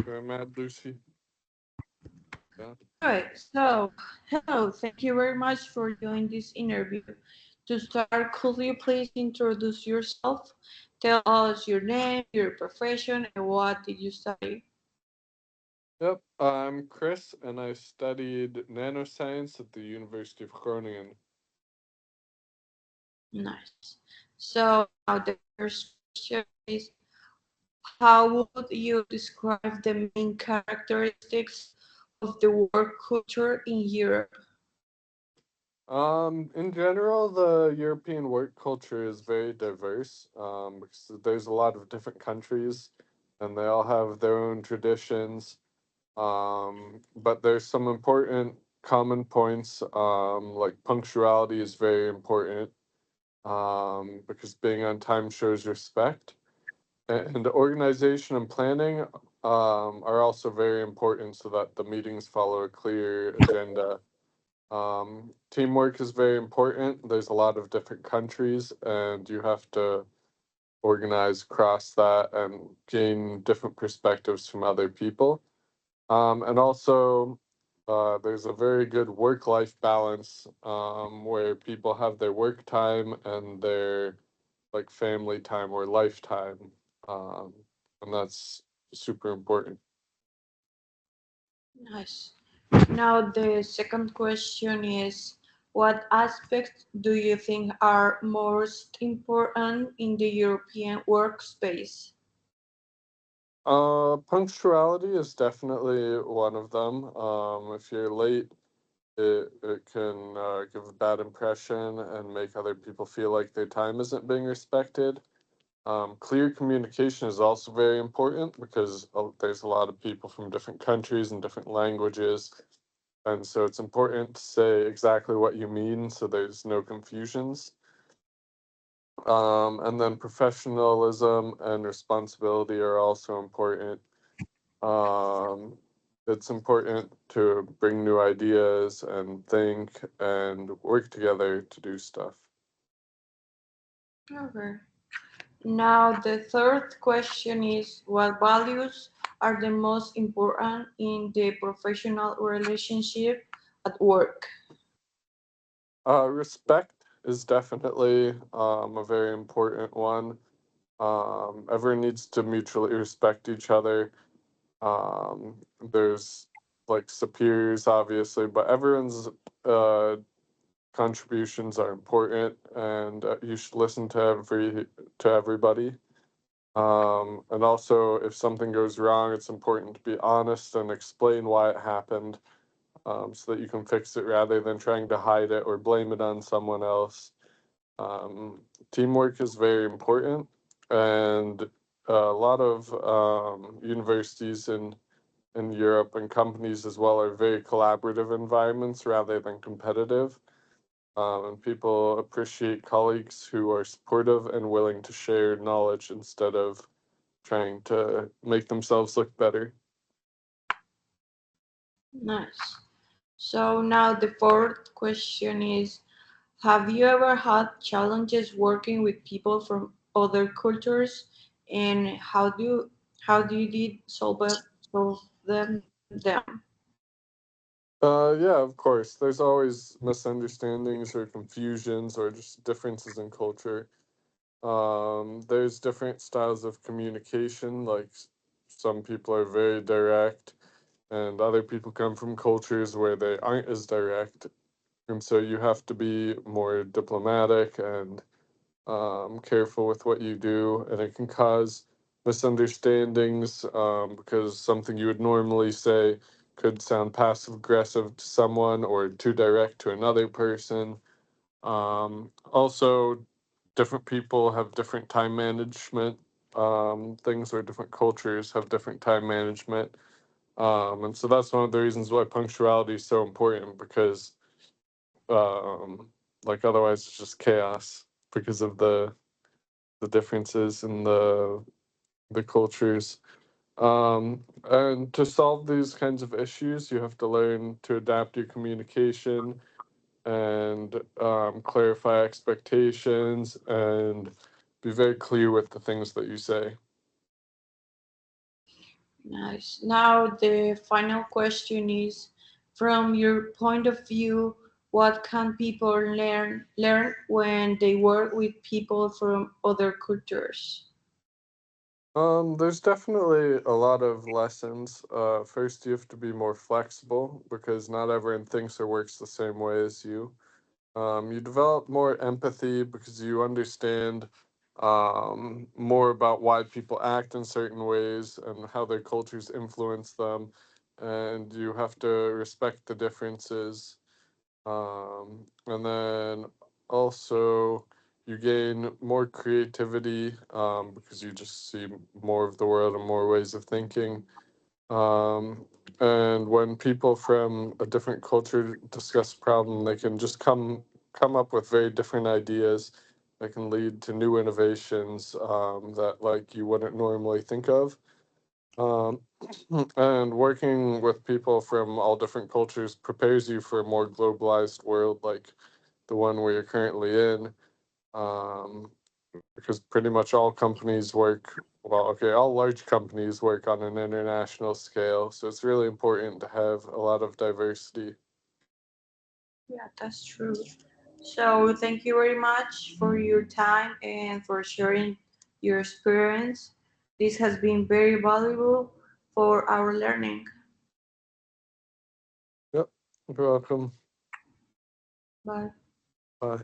You're mad, Lucy. Yeah. Alright, so hello, thank you very much for joining this interview. To start, could you please introduce yourself? Tell us your name, your profession, and what did you study? Yep. I'm Chris, and I studied nanoscience at the University of Groningen. Nice. So now the first question is, how would you describe the main characteristics of the work culture in Europe? In general, the European work culture is very diverse. Because there's a lot of different countries, and they all have their own traditions. But there's some important common points. Like punctuality is very important. Because being on time shows respect. And the organization and planning are also very important so that the meetings follow a clear agenda. Teamwork is very important. There's a lot of different countries, and you have to organize across that and gain different perspectives from other people. And also, there's a very good work-life balance where people have their work time and their like family time or lifetime, um, and that's super important. Nice. Now the second question is, what aspects do you think are most important in the European workspace? Punctuality is definitely one of them. If you're late, it can give a bad impression and make other people feel like their time isn't being respected. Clear communication is also very important because there's a lot of people from different countries and different languages, and so it's important to say exactly what you mean so there's no confusions. And then professionalism and responsibility are also important. Um, it's important to bring new ideas and think and work together to do stuff. Okay. Now the third question is, what values are the most important in the professional relationship at work? Respect is definitely a very important one. Everyone needs to mutually respect each other. There's like superiors, obviously, but everyone's uh, contributions are important, and you should listen to everybody. And also, if something goes wrong, it's important to be honest and explain why it happened, so that you can fix it rather than trying to hide it or blame it on someone else. Teamwork is very important, and a lot of universities in Europe and companies as well are very collaborative environments rather than competitive. And people appreciate colleagues who are supportive and willing to share knowledge instead of trying to make themselves look better. Nice. So now the fourth question is, have you ever had challenges working with people from other cultures, and how do you did solve them? Yeah, of course. There's always misunderstandings or confusions or just differences in culture. There's different styles of communication. Like some people are very direct, and other people come from cultures where they aren't as direct. And so you have to be more diplomatic and careful with what you do, and it can cause misunderstandings because something you would normally say could sound passive aggressive to someone or too direct to another person. Also, different people have different time management things, or different cultures have different time management. And so that's one of the reasons why punctuality is so important because, um, like, otherwise it's just chaos because of the differences in the cultures. And to solve these kinds of issues, you have to learn to adapt your communication and clarify expectations and be very clear with the things that you say. Nice. Now the final question is, from your point of view, what can people learn when they work with people from other cultures? There's definitely a lot of lessons. First, you have to be more flexible because not everyone thinks or works the same way as you. You develop more empathy because you understand more about why people act in certain ways and how their cultures influence them, and you have to respect the differences. And then also you gain more creativity because you just see more of the world and more ways of thinking. Um, and when people from a different culture discuss a problem, they can just come up with very different ideas that can lead to new innovations that like you wouldn't normally think of. Um, and working with people from all different cultures prepares you for a more globalized world like the one we are currently in. Um, because pretty much all companies work, well, okay, all large companies work on an international scale. So it's really important to have a lot of diversity. Yeah, that's true. So thank you very much for your time and for sharing your experience. This has been very valuable for our learning. Yep, you're welcome. Bye. Bye.